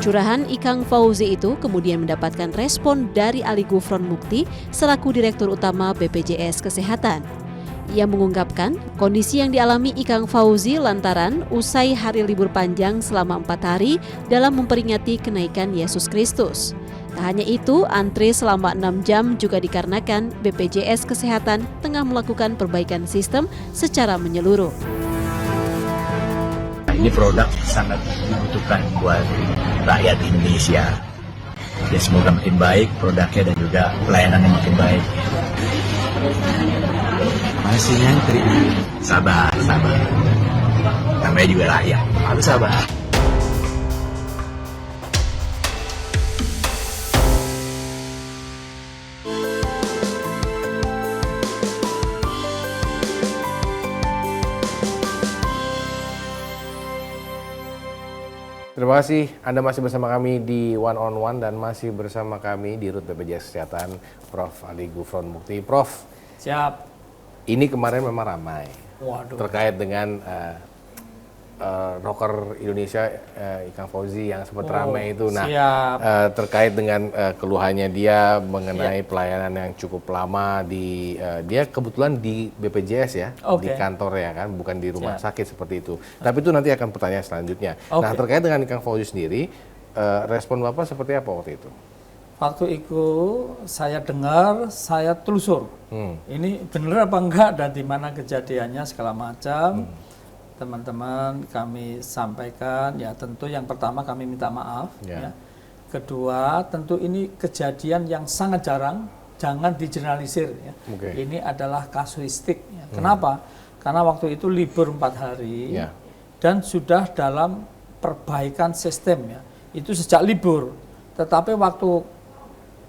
Curahan Ikang Fauzi itu kemudian mendapatkan respon dari Ali Gufron Mukti selaku Direktur Utama BPJS Kesehatan. Ia mengungkapkan kondisi yang dialami Ikang Fauzi lantaran usai hari libur panjang selama 4 hari dalam memperingati kenaikan Yesus Kristus. Tak hanya itu, antre selama 6 jam juga dikarenakan BPJS Kesehatan tengah melakukan perbaikan sistem secara menyeluruh. Ini produk sangat membutuhkan buat rakyat Indonesia. Ya, semoga makin baik produknya dan juga pelayanannya makin baik. Masih nyantri. Sabar. Namanya juga rakyat, harus sabar. Terima kasih Anda masih bersama kami di One on One dan masih bersama kami di Rut BPJS Kesehatan, Prof. Ali Gufron Mukti. Prof, Siap. ini kemarin memang ramai. Waduh. Terkait dengan rocker Indonesia Ikang Fauzi yang sempat ramai itu. Nah, terkait dengan keluhannya dia mengenai pelayanan yang cukup lama di dia kebetulan di BPJS ya, di kantor ya kan, bukan di rumah sakit seperti itu. Tapi itu nanti akan pertanyaan selanjutnya. Nah, terkait dengan Ikang Fauzi sendiri, respon Bapak seperti apa waktu itu? Waktu itu saya dengar, saya telusur. Ini benar apa enggak dan di mana kejadiannya segala macam. Teman-teman kami sampaikan, ya tentu yang pertama kami minta maaf. Ya. Kedua, tentu ini kejadian yang sangat jarang, jangan digeneralisir. Ya. Ini adalah kasuistik. Ya. Kenapa? Karena waktu itu libur 4 hari dan sudah dalam perbaikan sistem. Ya. Itu sejak libur. Tetapi waktu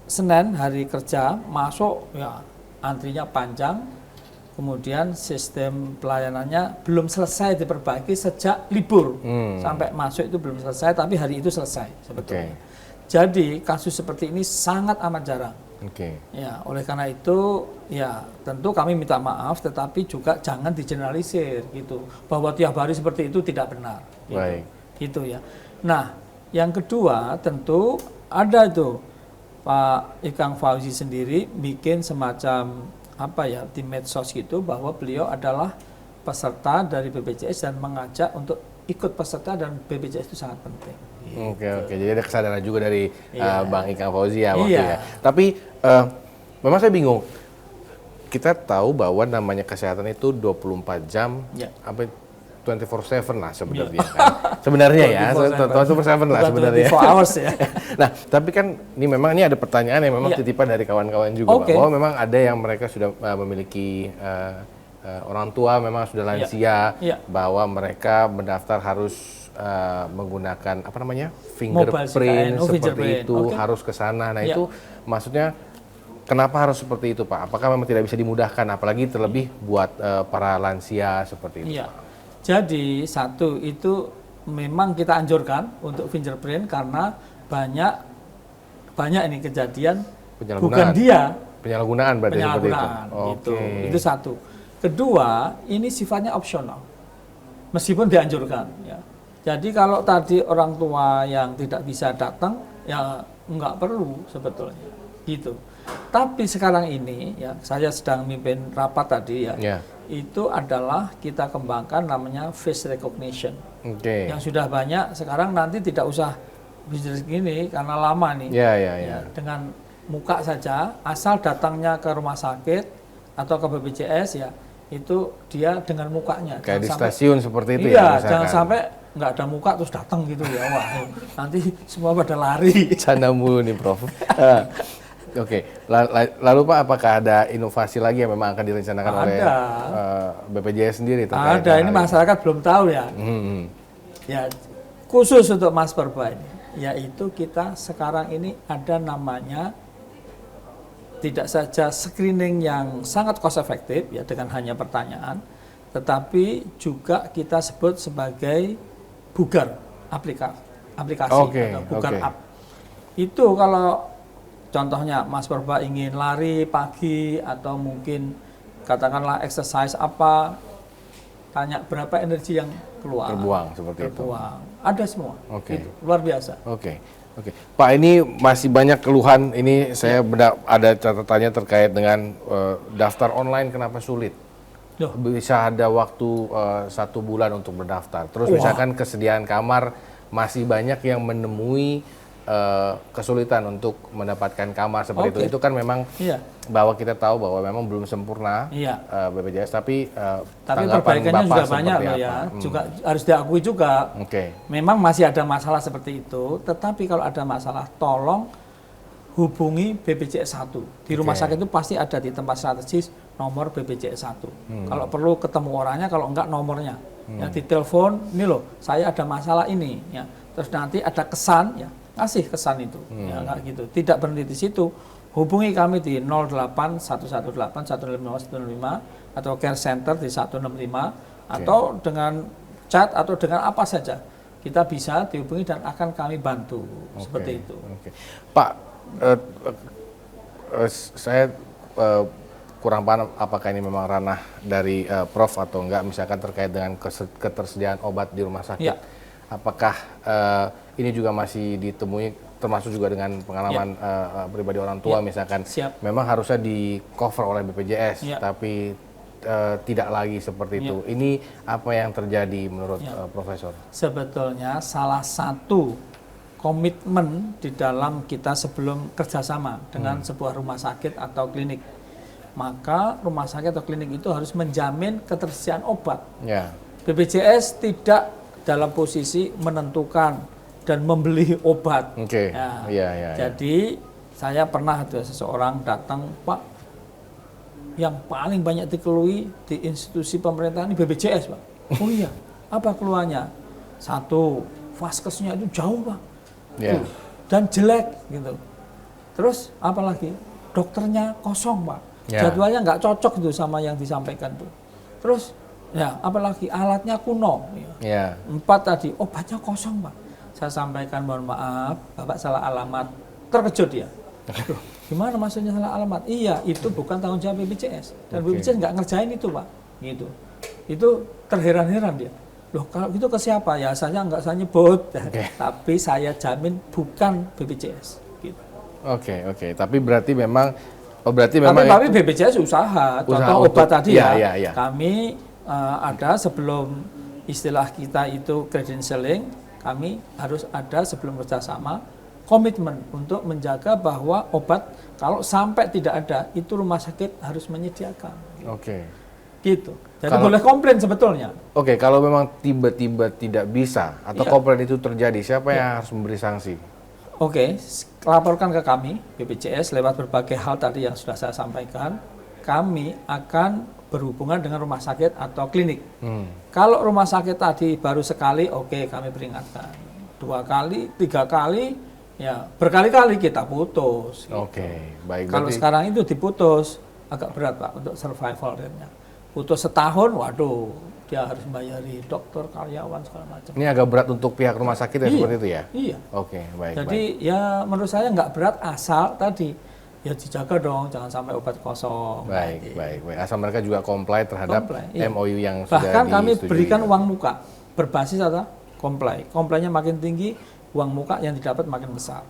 Senin hari kerja masuk, ya antrinya panjang. Kemudian sistem pelayanannya belum selesai diperbaiki sejak libur. Sampai masuk itu belum selesai, tapi hari itu selesai sebetulnya. Jadi kasus seperti ini sangat amat jarang. Ya, oleh karena itu ya tentu kami minta maaf, tetapi juga jangan digeneralisir gitu. Bahwa tiap hari seperti itu tidak benar. Gitu. Gitu ya. Nah, yang kedua tentu ada itu Pak Ikang Fauzi sendiri bikin semacam di medsos gitu bahwa beliau adalah peserta dari BPJS dan mengajak untuk ikut peserta dan BPJS itu sangat penting. Oke. Jadi ada kesadaran juga dari Bang Ikang Fauzi ya waktu ya. Tapi memang saya bingung. Kita tahu bahwa namanya kesehatan itu 24 jam, 24/7 lah sebenarnya kan. Sebenarnya ya, 24/7 lah sebenarnya. 24 hours ya. Nah, tapi kan ini memang ada pertanyaan yang memang titipan dari kawan-kawan juga bahwa memang ada yang mereka sudah memiliki orang tua memang sudah lansia, bahwa mereka mendaftar harus menggunakan fingerprint seperti itu, harus ke sana. Nah, itu maksudnya kenapa harus seperti itu, Pak? Apakah memang tidak bisa dimudahkan apalagi terlebih buat para lansia seperti itu, Pak? Jadi satu itu memang kita anjurkan untuk fingerprint karena banyak ini kejadian bukan dia penyalahgunaan berarti seperti itu. Gitu. Itu satu. Kedua, ini sifatnya opsional meskipun dianjurkan. Ya. Jadi kalau tadi orang tua yang tidak bisa datang ya nggak perlu sebetulnya gitu. Tapi sekarang ini ya saya sedang mimpin rapat tadi ya. Itu adalah kita kembangkan namanya face recognition. Yang sudah banyak sekarang nanti tidak usah bisnis gini karena lama nih. Ya, dengan muka saja, asal datangnya ke rumah sakit atau ke BPJS ya, itu dia dengan mukanya. Kayak di stasiun seperti itu ya. Iya, jangan sampai nggak ada muka terus datang gitu ya. Wah, nanti semua pada lari. Canda mulu nih, Prof. Lalu Pak, apakah ada inovasi lagi yang memang akan direncanakan oleh BPJS sendiri? Ada, ini masyarakat belum tahu ya. Ya, khusus untuk Mas Perba ini, yaitu kita sekarang ini ada namanya tidak saja screening yang sangat cost efektif ya dengan hanya pertanyaan, tetapi juga kita sebut sebagai bugar aplikasi atau bugar app. Itu kalau contohnya Mas Purba ingin lari pagi atau mungkin katakanlah exercise apa, tanya berapa energi yang keluar. Terbuang seperti itu. Ada semua. Oke. Itu luar biasa. Oke. Pak, ini masih banyak keluhan. Ini saya ada catatannya terkait dengan daftar online kenapa sulit. Bisa ada waktu 1 bulan untuk berdaftar. Terus misalkan kesediaan kamar masih banyak yang menemui kesulitan untuk mendapatkan kamar seperti itu kan memang bahwa kita tahu bahwa memang belum sempurna BPJS, tapi perbaikannya juga banyak loh ya. Juga harus diakui juga. Memang masih ada masalah seperti itu, tetapi kalau ada masalah tolong hubungi BPJS 1. Di rumah sakit itu pasti ada di tempat strategis nomor BPJS 1. Kalau perlu ketemu orangnya, kalau enggak nomornya. Ya, ditelepon, ini loh, saya ada masalah ini ya. Terus nanti ada kesan ya, kasih kesan itu. Ya enggak gitu. Tidak berhenti di situ. Hubungi kami di 08 118 155 105 atau care center di 165 atau dengan chat atau dengan apa saja. Kita bisa dihubungi dan akan kami bantu seperti itu. Pak, saya kurang paham apakah ini memang ranah dari Prof atau enggak, misalkan terkait dengan ketersediaan obat di rumah sakit. Apakah ini juga masih ditemui, termasuk juga dengan pengalaman pribadi orang tua misalkan memang harusnya di cover oleh BPJS tapi tidak lagi seperti itu. Ini apa yang terjadi menurut Profesor? Sebetulnya salah satu komitmen di dalam kita sebelum kerjasama dengan sebuah rumah sakit atau klinik, maka rumah sakit atau klinik itu harus menjamin ketersediaan obat. BPJS tidak dalam posisi menentukan dan membeli obat. Jadi saya pernah ada seseorang datang, Pak, yang paling banyak dikeluhi di institusi pemerintahan ini BPJS, Pak. Oh iya, apa keluhannya? 1, vaskesnya itu jauh, Pak. Dan jelek gitu. Terus apalagi dokternya kosong, Pak. Jadwalnya nggak cocok itu sama yang disampaikan tuh. Terus ya apalagi alatnya kuno. 4 tadi obatnya kosong, Pak. Saya sampaikan, mohon maaf, Bapak salah alamat. Terkejut dia. Gimana maksudnya salah alamat? Iya, itu bukan tanggung jawab BPJS. Dan BPJS nggak ngerjain itu, Pak. Gitu. Itu terheran-heran dia. Loh, kalau gitu ke siapa? Ya saya nggak saya nyebut, tapi saya jamin bukan BPJS. Gitu. Tapi berarti memang, tapi BPJS usaha. Contoh obat tadi kami ada sebelum istilah kita itu credentialing, kami harus ada sebelum kerjasama komitmen untuk menjaga bahwa obat kalau sampai tidak ada itu rumah sakit harus menyediakan. Gitu. Jadi boleh komplain sebetulnya. Kalau memang tiba-tiba tidak bisa atau komplain itu terjadi, siapa yang harus memberi sanksi? Laporkan ke kami BPJS lewat berbagai hal tadi yang sudah saya sampaikan. Kami akan berhubungan dengan rumah sakit atau klinik. Kalau rumah sakit tadi baru sekali, kami peringatkan. 2 kali, 3 kali, ya berkali-kali kita putus. Baik. Kalau sekarang itu diputus agak berat, Pak, untuk survival rate-nya. Putus setahun, waduh, dia harus membayari dokter, karyawan, segala macam. Ini agak berat untuk pihak rumah sakit seperti itu ya? Iya. Baik. Jadi ya menurut saya nggak berat asal tadi ya dijaga dong, jangan sampai obat kosong. Baik. Asal mereka juga comply terhadap MOU yang sudah bahkan kami disetujui. berikan uang muka berbasis apa? Comply. Comply-nya makin tinggi, uang muka yang didapat makin besar.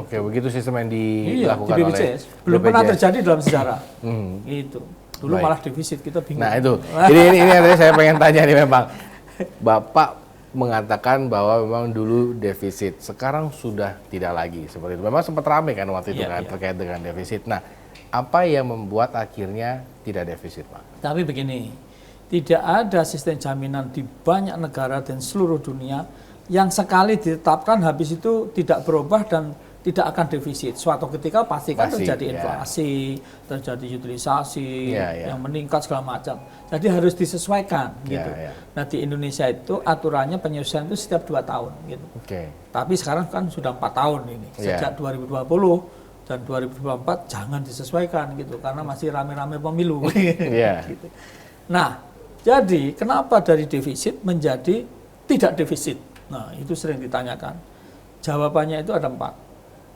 Begitu sistem yang dilakukan di BPJS. Belum pernah terjadi dalam sejarah. Itu. Dulu malah defisit, kita bingung. Nah itu, ini yang saya pengen tanya nih memang. Bapak mengatakan bahwa memang dulu defisit, sekarang sudah tidak lagi seperti itu. Memang sempat ramai kan waktu itu terkait dengan defisit. Nah, apa yang membuat akhirnya tidak defisit, Pak? Tapi begini, tidak ada sistem jaminan di banyak negara dan seluruh dunia yang sekali ditetapkan habis itu tidak berubah dan tidak akan defisit. Suatu ketika pasti kan terjadi inflasi, terjadi utilisasi yang meningkat segala macam. Jadi harus disesuaikan gitu. Nah di Indonesia itu aturannya penyesuaian itu setiap 2 tahun gitu. Tapi sekarang kan sudah 4 tahun ini. Sejak 2020 dan 2024 jangan disesuaikan gitu karena masih rame-rame pemilu. Gitu. Nah, jadi kenapa dari defisit menjadi tidak defisit? Nah, itu sering ditanyakan. Jawabannya itu ada 4.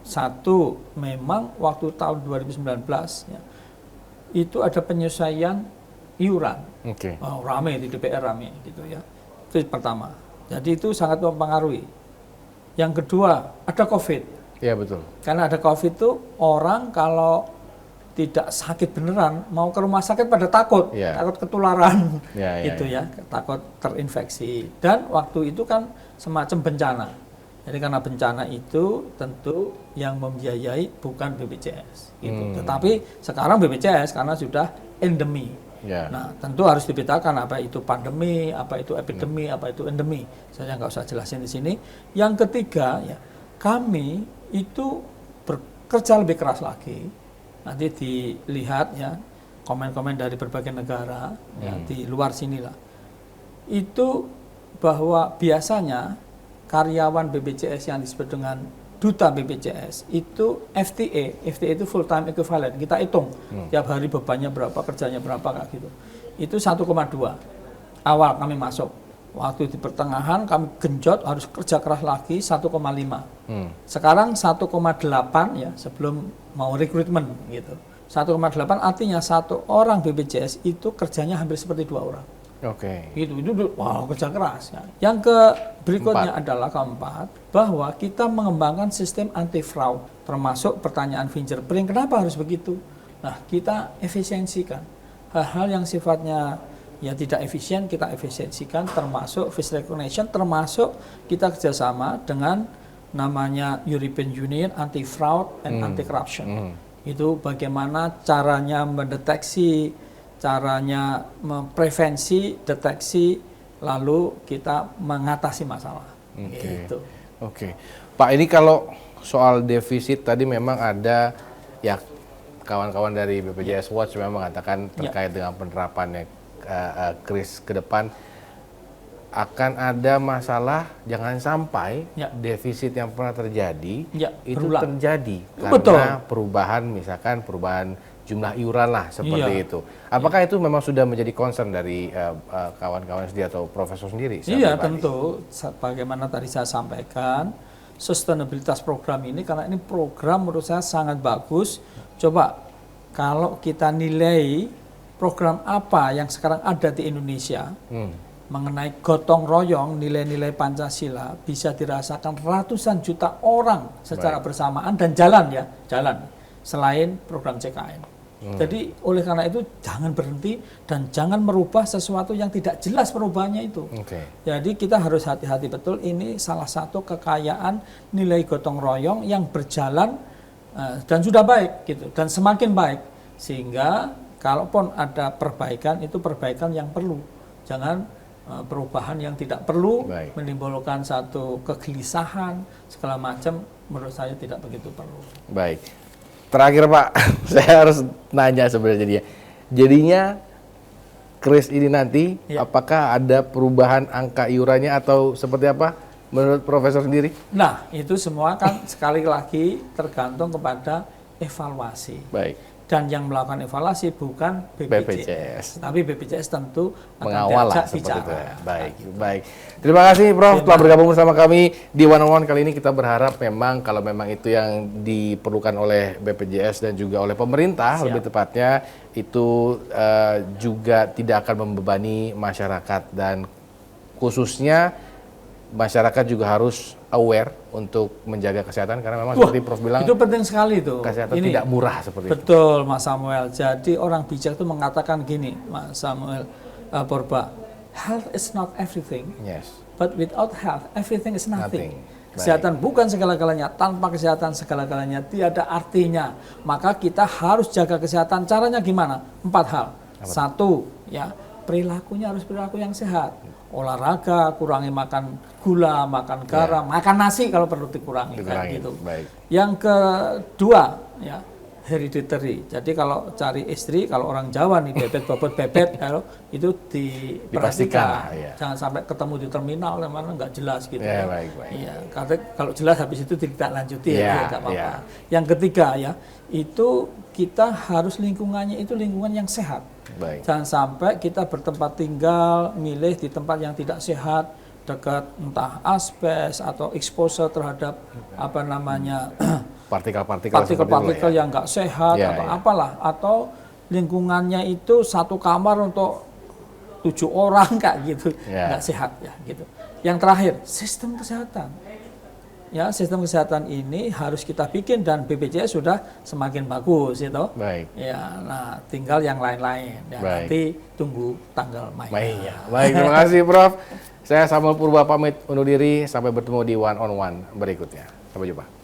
Satu, memang waktu tahun 2019 ya, itu ada penyesuaian iuran. Rame di DPR rame gitu ya. Itu pertama. Jadi itu sangat mempengaruhi. Yang kedua, ada COVID. Iya betul. Karena ada COVID itu orang kalau tidak sakit beneran mau ke rumah sakit pada takut, takut ketularan, gitu ya, takut terinfeksi. Dan waktu itu kan semacam bencana. Jadi karena bencana itu tentu yang membiayai bukan BPJS, gitu. Tetapi sekarang BPJS karena sudah endemi. Nah, tentu harus dibedakan apa itu pandemi, apa itu epidemi, apa itu endemi. Saya nggak usah jelasin di sini. Yang ketiga, ya, kami itu bekerja lebih keras lagi. Nanti dilihat ya komen-komen dari berbagai negara ya, di luar sinilah. Itu bahwa biasanya karyawan BPJS yang disebut dengan duta BPJS itu FTA itu full time equivalent, kita hitung tiap hari bebannya berapa, kerjanya berapa kayak gitu. Itu 1,2 awal kami masuk. Waktu di pertengahan kami genjot harus kerja keras lagi 1,5. Sekarang 1,8 ya sebelum mau rekrutmen gitu. 1,8 artinya satu orang BPJS itu kerjanya hampir seperti 2 orang. Itu wow, kerja keras ya. Yang berikutnya adalah keempat, bahwa kita mengembangkan sistem anti fraud termasuk pertanyaan fingerprint. Kenapa harus begitu? Nah, kita efisiensikan hal-hal yang sifatnya ya tidak efisien, kita efisiensikan, termasuk face recognition, termasuk kita kerjasama dengan namanya European Union anti fraud and anti corruption. Itu bagaimana caranya mendeteksi, caranya memprevensi, deteksi, lalu kita mengatasi masalah. Gitu. Pak, ini kalau soal defisit tadi memang ada ya kawan-kawan dari BPJS Watch memang mengatakan terkait dengan penerapannya kris ke depan akan ada masalah, jangan sampai defisit yang pernah terjadi itu berulang. Terjadi karena perubahan, misalkan perubahan jumlah iuran lah seperti itu. Apakah itu memang sudah menjadi concern dari kawan-kawan sendiri atau profesor sendiri? Iya, tentu. Bagaimana tadi saya sampaikan, sustainabilitas program ini, karena ini program menurut saya sangat bagus. Coba kalau kita nilai program apa yang sekarang ada di Indonesia mengenai gotong royong, nilai-nilai Pancasila bisa dirasakan ratusan juta orang secara bersamaan dan jalan selain program CKN. Jadi oleh karena itu jangan berhenti dan jangan merubah sesuatu yang tidak jelas perubahannya itu. Jadi kita harus hati-hati betul, ini salah satu kekayaan nilai gotong royong yang berjalan dan sudah baik gitu dan semakin baik, sehingga kalaupun ada perbaikan itu perbaikan yang perlu, jangan perubahan yang tidak perlu menimbulkan satu kegelisahan segala macam, menurut saya tidak begitu perlu. Baik. Terakhir Pak, saya harus nanya sebenarnya jadinya kris ini nanti apakah ada perubahan angka iurannya atau seperti apa menurut Profesor sendiri? Nah, itu semua kan sekali lagi tergantung kepada evaluasi. Dan yang melakukan evaluasi bukan BPJS. Tapi BPJS tentu mengawal lah seperti itu. Baik. Terima kasih Prof telah bergabung bersama kami di One on One kali ini. Kita berharap memang kalau memang itu yang diperlukan oleh BPJS dan juga oleh pemerintah lebih tepatnya itu juga tidak akan membebani masyarakat, dan khususnya masyarakat juga harus aware untuk menjaga kesehatan karena memang seperti Prof bilang itu penting sekali tuh. Kesehatan tidak murah seperti itu. Betul Mas Samuel. Jadi orang bijak itu mengatakan gini, Mas Samuel Purba, health is not everything. But without health everything is nothing. Kesehatan bukan segala-galanya, tanpa kesehatan segala-galanya tiada artinya. Maka kita harus jaga kesehatan. Caranya gimana? 4 hal. 1, ya, perilakunya harus perilaku yang sehat. Olahraga, kurangi makan gula, makan garam, makan nasi kalau perlu dikurangi kayak gitu. Yang kedua, ya, hereditary. Jadi kalau cari istri, kalau orang Jawa nih bebet bobot bebet, itu diperhatikan. Jangan sampai ketemu di terminal mana nggak jelas gitu. Iya, karena kalau jelas habis itu tidak lanjuti nggak apa-apa. Yang ketiga ya, itu kita harus lingkungannya itu lingkungan yang sehat. Jangan sampai kita bertempat tinggal, milih di tempat yang tidak sehat, dekat entah asbes atau exposure terhadap apa namanya partikel-partikel yang nggak sehat atau apalah, atau lingkungannya itu satu kamar untuk 7 orang kayak gitu, nggak sehat ya gitu. Yang terakhir, sistem kesehatan. Ya, sistem kesehatan ini harus kita bikin dan BPJS sudah semakin bagus itu. Baik. Ya, nah tinggal yang lain-lain. Ya, nanti tunggu tanggal mainnya. Baik, terima kasih Prof. Saya Samuel Purba pamit undur diri, sampai bertemu di One on One berikutnya. Sampai jumpa.